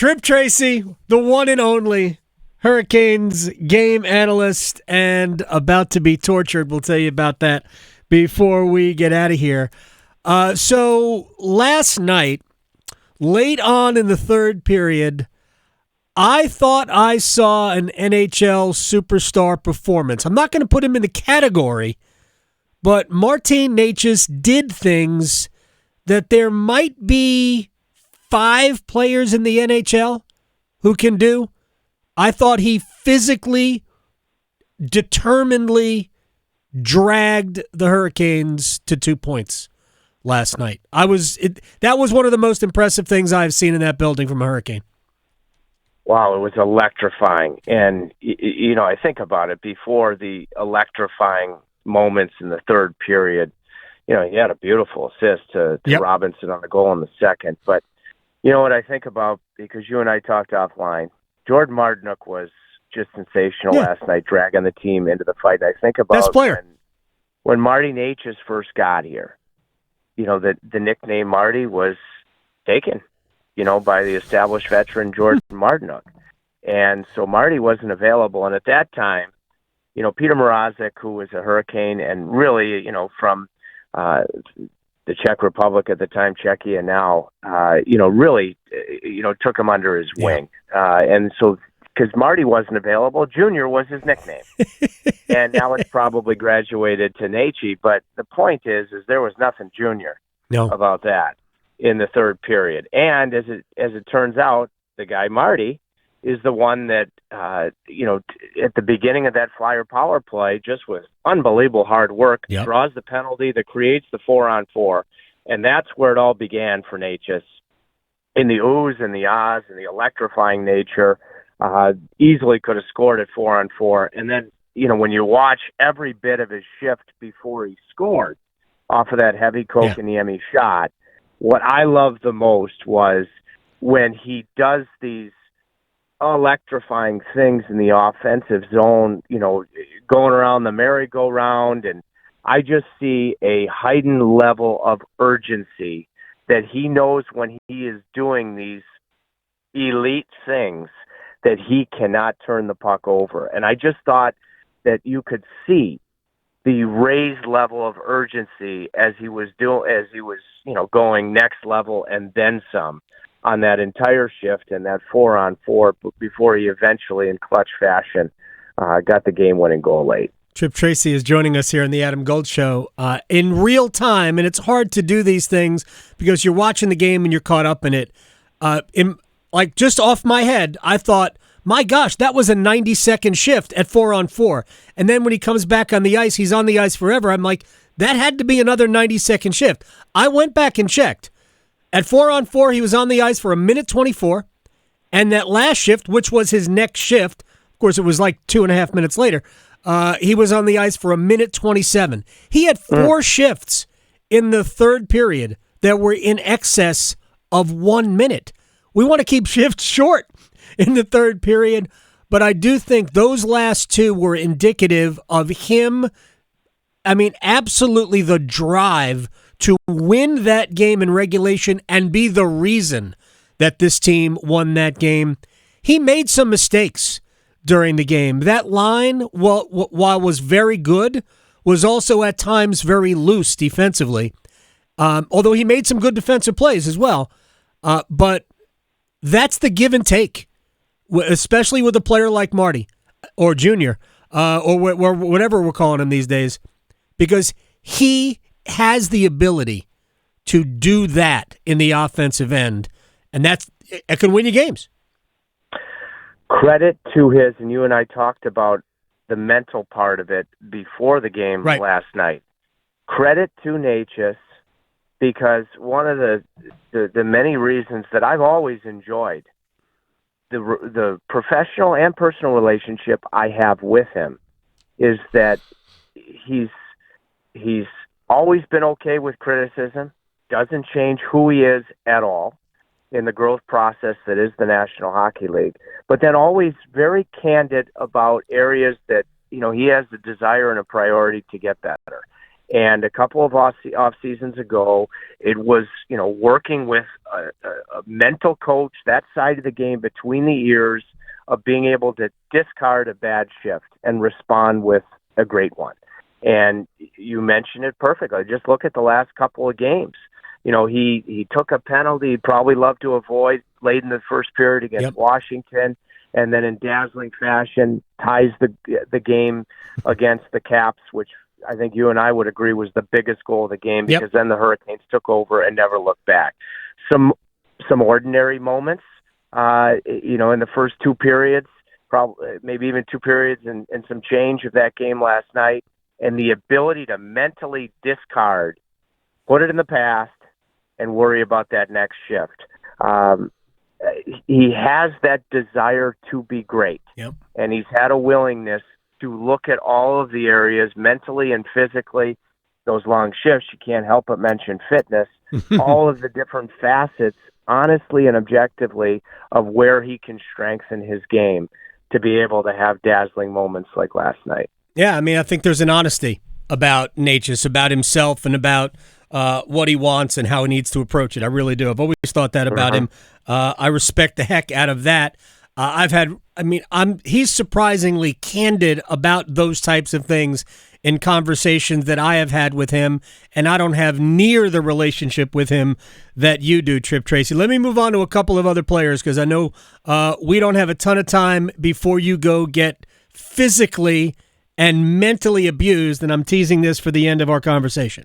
Tripp Tracy, the one and only Hurricanes game analyst and about to be tortured. We'll tell you about that before we get out of here. So last night, late on in the third period, I thought I saw an NHL superstar performance. I'm not going to put him in the category, but Martin Necas did things that there might be 5 players in the NHL who can do. I thought he physically, determinedly dragged the Hurricanes to 2 points last night. That was one of the most impressive things I've seen in that building from a Hurricane. Wow, it was electrifying. And, I think about it before the electrifying moments in the third period. He had a beautiful assist to Robinson on the goal in the second. But you know what I think about, because you and I talked offline, Jordan Martinook was just sensational last night, dragging the team into the fight. I think about best player. When Marty Necas first got here, the nickname Marty was taken, by the established veteran Jordan Martinook. And so Marty wasn't available. And at that time, Peter Mrazek, who was a Hurricane and really, from the Czech Republic at the time, Czechia now, really, took him under his wing. And so, because Marty wasn't available, Junior was his nickname. And now it's probably graduated to Nechy. But the point is there was nothing junior about that in the third period. And as it turns out, the guy Marty is the one that, at the beginning of that Flyer power play, just with unbelievable hard work, draws the penalty that creates the 4-on-4. And that's where it all began for Necas. In the oohs and the ahs and the electrifying nature, easily could have scored at 4-on-4. And then, when you watch every bit of his shift before he scored off of that heavy Kotkaniemi shot, what I loved the most was when he does these electrifying things in the offensive zone, going around the merry-go-round, and I just see a heightened level of urgency that he knows when he is doing these elite things that he cannot turn the puck over. And I just thought that you could see the raised level of urgency as he was going next level and then some on that entire shift and that 4-on-4 before he eventually, in clutch fashion, got the game-winning goal late. Tripp Tracy is joining us here on the Adam Gold Show in real time, and it's hard to do these things because you're watching the game and you're caught up in it. Just off my head, I thought, my gosh, that was a 90-second shift at 4-on-4. And then when he comes back on the ice, he's on the ice forever. I'm like, that had to be another 90-second shift. I went back and checked. At 4-on-4, he was on the ice for 1:24, and that last shift, which was his next shift, of course it was like 2.5 minutes later, he was on the ice for 1:27. He had 4 shifts in the third period that were in excess of 1 minute. We want to keep shifts short in the third period, but I do think those last 2 were indicative of him, absolutely the drive to win that game in regulation and be the reason that this team won that game. He made some mistakes during the game. That line, while was very good, was also at times very loose defensively, although he made some good defensive plays as well. But that's the give and take, especially with a player like Marty or Junior or whatever we're calling him these days, because he has the ability to do that in the offensive end, and it can win you games. Credit to his, and you and I talked about the mental part of it before the game last night. Credit to Necas, because one of the many reasons that I've always enjoyed the professional and personal relationship I have with him is that he's always been okay with criticism, doesn't change who he is at all in the growth process that is the National Hockey League, but then always very candid about areas that, he has the desire and a priority to get better. And a couple of off seasons ago, it was, working with a mental coach, that side of the game between the ears of being able to discard a bad shift and respond with a great one. And you mentioned it perfectly. Just look at the last couple of games. He took a penalty he'd probably love to avoid late in the first period against Washington, and then in dazzling fashion ties the game against the Caps, which I think you and I would agree was the biggest goal of the game, because then the Hurricanes took over and never looked back. Some ordinary moments, in the first two periods, probably maybe even two periods and some change of that game last night, and the ability to mentally discard, put it in the past, and worry about that next shift. He has that desire to be great, and he's had a willingness to look at all of the areas mentally and physically. Those long shifts, you can't help but mention fitness, all of the different facets, honestly and objectively, of where he can strengthen his game to be able to have dazzling moments like last night. Yeah, I mean, I think there's an honesty about Necas, about himself, and about what he wants and how he needs to approach it. I really do. I've always thought that about him. I respect the heck out of that. He's surprisingly candid about those types of things in conversations that I have had with him, and I don't have near the relationship with him that you do, Tripp Tracy. Let me move on to a couple of other players, because I know we don't have a ton of time before you go get physically and mentally abused, and I'm teasing this for the end of our conversation.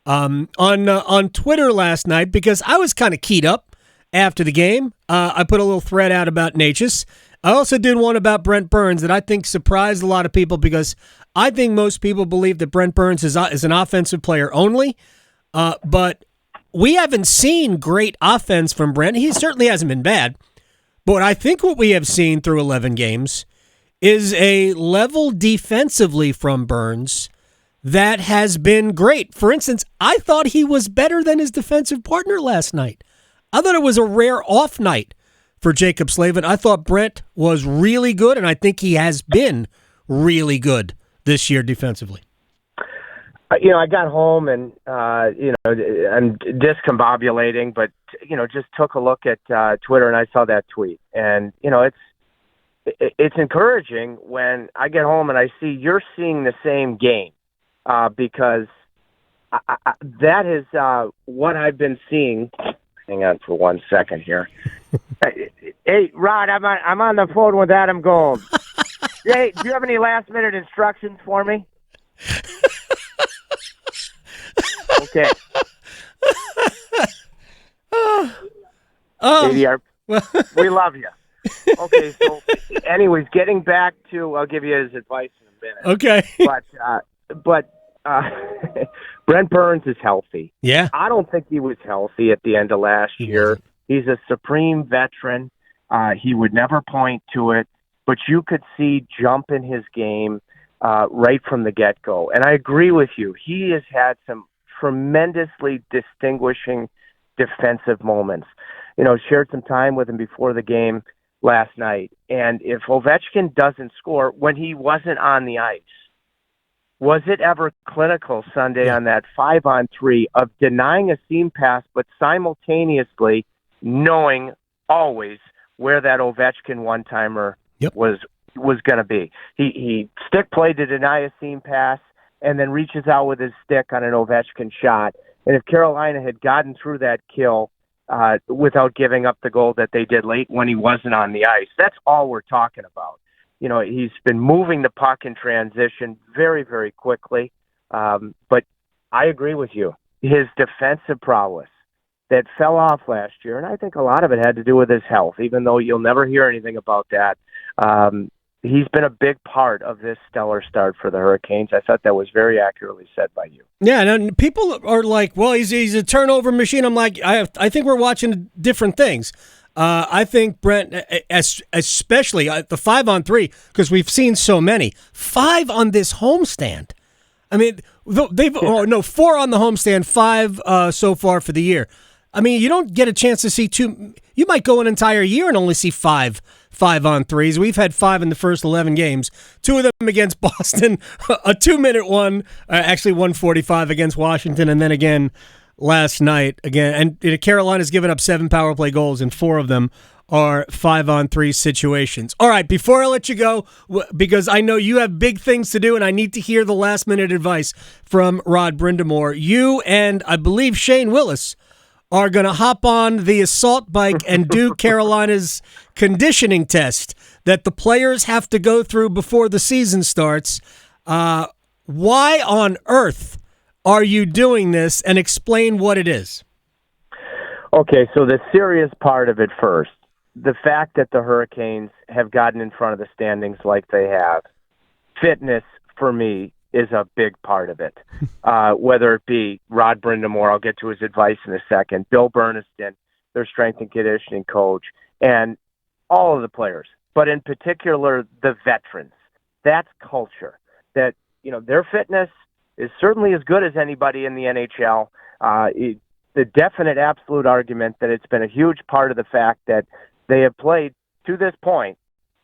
On Twitter last night, because I was kind of keyed up after the game, I put a little thread out about Necas. I also did one about Brent Burns that I think surprised a lot of people, because I think most people believe that Brent Burns is an offensive player only, but we haven't seen great offense from Brent. He certainly hasn't been bad, but I think what we have seen through 11 games is a level defensively from Burns that has been great. For instance, I thought he was better than his defensive partner last night. I thought it was a rare off night for Jacob Slavin. I thought Brent was really good, and I think he has been really good this year defensively. I got home and, I'm discombobulating, but, just took a look at Twitter and I saw that tweet. And, it's encouraging when I get home and I see you're seeing the same game, because that is what I've been seeing. Hang on for 1 second here. Hey, Rod, I'm on the phone with Adam Gold. Hey, do you have any last-minute instructions for me? Okay. We love you. Okay, so anyways, getting back to, I'll give you his advice in a minute. Okay. But Brent Burns is healthy. Yeah. I don't think he was healthy at the end of last year. He's a supreme veteran. He would never point to it, but you could see jump in his game right from the get-go. And I agree with you. He has had some tremendously distinguishing defensive moments. Shared some time with him before the game last night. And if Ovechkin doesn't score when he wasn't on the ice, was it ever clinical Sunday on that 5-on-3 of denying a seam pass, but simultaneously knowing always where that Ovechkin one-timer was going to be? He stick played to deny a seam pass and then reaches out with his stick on an Ovechkin shot. And if Carolina had gotten through that kill without giving up the goal that they did late when he wasn't on the ice, that's all we're talking about. He's been moving the puck in transition very, very quickly. But I agree with you. His defensive prowess that fell off last year, and I think a lot of it had to do with his health, even though you'll never hear anything about that. He's been a big part of this stellar start for the Hurricanes. I thought that was very accurately said by you. Yeah, and people are like, well, he's a turnover machine. I'm like, I think we're watching different things. I think Brent, especially the 5-on-3, because we've seen so many. 5 on this homestand. I mean, 4 on the homestand, 5 so far for the year. I mean, you don't get a chance to see two. You might go an entire year and only see five on threes. We've had 5 in the first 11 games. 2 of them against Boston, a 2-minute one, actually 1:45 against Washington, and then again last night again. And Carolina's given up 7 power play goals, and 4 of them are 5-on-3 situations. All right, before I let you go, because I know you have big things to do, and I need to hear the last-minute advice from Rod Brind'amour. You and I believe Shane Willis are going to hop on the assault bike and do Carolina's conditioning test that the players have to go through before the season starts. Why on earth are you doing this, and explain what it is? Okay, so the serious part of it first. The fact that the Hurricanes have gotten in front of the standings like they have, fitness for me is a big part of it. Whether it be Rod Brind'amour, I'll get to his advice in a second, Bill Burniston, their strength and conditioning coach, and all of the players, but in particular the veterans. That's culture. That, their fitness is certainly as good as anybody in the NHL. The definite absolute argument that it's been a huge part of the fact that they have played to this point,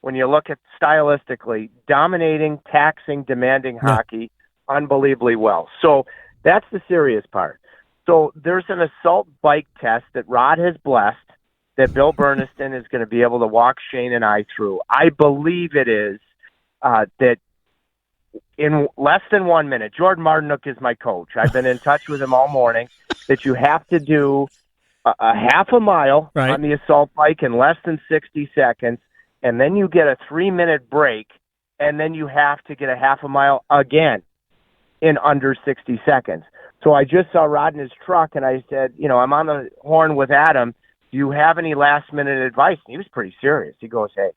when you look at stylistically, dominating, taxing, demanding hockey unbelievably well. So that's the serious part. So there's an assault bike test that Rod has blessed that Bill Burniston is going to be able to walk Shane and I through. I believe it is that in less than 1 minute, Jordan Martinook is my coach. I've been in touch with him all morning, that you have to do a half a mile on the assault bike in less than 60 seconds, and then you get a 3-minute break, and then you have to get a half a mile again in under 60 seconds. So I just saw Rod in his truck, and I said, I'm on the horn with Adam. Do you have any last-minute advice? And he was pretty serious. He goes, hey,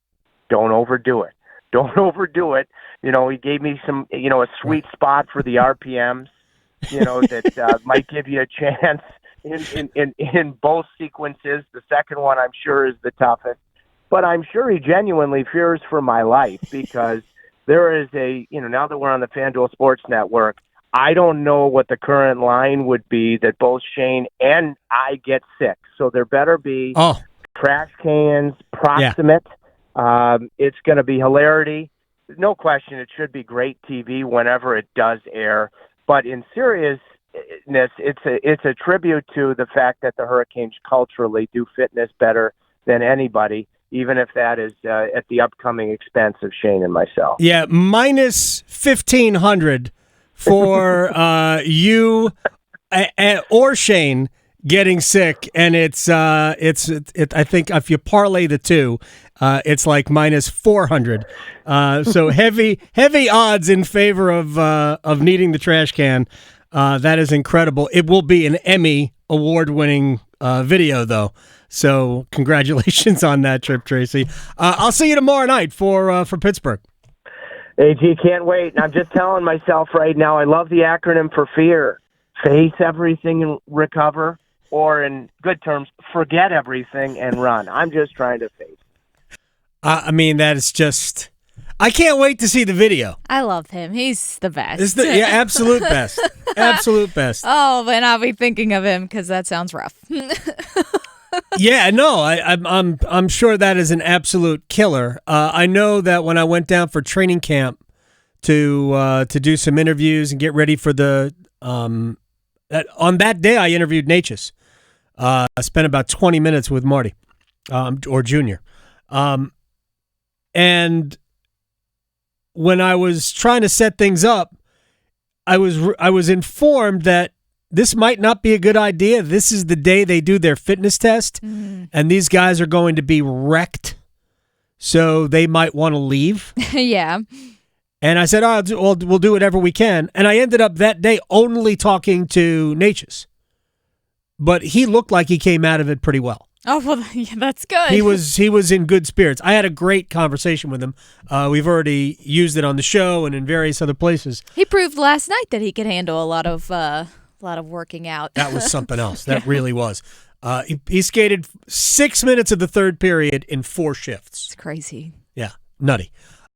don't overdo it. Don't overdo it. He gave me some, a sweet spot for the RPMs, that might give you a chance in both sequences. The second one, I'm sure, is the toughest. But I'm sure he genuinely fears for my life, because there is now that we're on the FanDuel Sports Network, I don't know what the current line would be that both Shane and I get sick. So there better be trash cans proximate. Yeah. It's going to be hilarity. No question, it should be great TV whenever it does air. But in seriousness, it's a tribute to the fact that the Hurricanes culturally do fitness better than anybody, even if that is at the upcoming expense of Shane and myself. Yeah, minus 1,500 for you or Shane getting sick, and it's I think if you parlay the two, it's like minus 400. So heavy odds in favor of needing the trash can. That is incredible. It will be an Emmy award-winning video, though. So congratulations on that, Tripp Tracy. I'll see you tomorrow night for Pittsburgh. AG, can't wait. And I'm just telling myself right now, I love the acronym for FEAR. Face everything and recover, or in good terms, forget everything and run. I'm just trying to face. I mean, that is just... I can't wait to see the video. I love him. He's the best. Absolute best. Absolute best. Oh, and I'll be thinking of him because that sounds rough. Yeah, no, I'm sure that is an absolute killer. I know that when I went down for training camp to do some interviews and get ready for the on that day I interviewed Necas. I spent about 20 minutes with Marty or Junior, and when I was trying to set things up, I was informed that this might not be a good idea. This is the day they do their fitness test, and these guys are going to be wrecked, so they might want to leave. Yeah. And I said, we'll do whatever we can. And I ended up that day only talking to Necas. But he looked like he came out of it pretty well. Oh, well, yeah, that's good. He was in good spirits. I had a great conversation with him. We've already used it on the show and in various other places. He proved last night that he could handle a lot of working out. That was something else. That really was. He skated 6 minutes of the third period in 4 shifts. It's crazy. Yeah, nutty.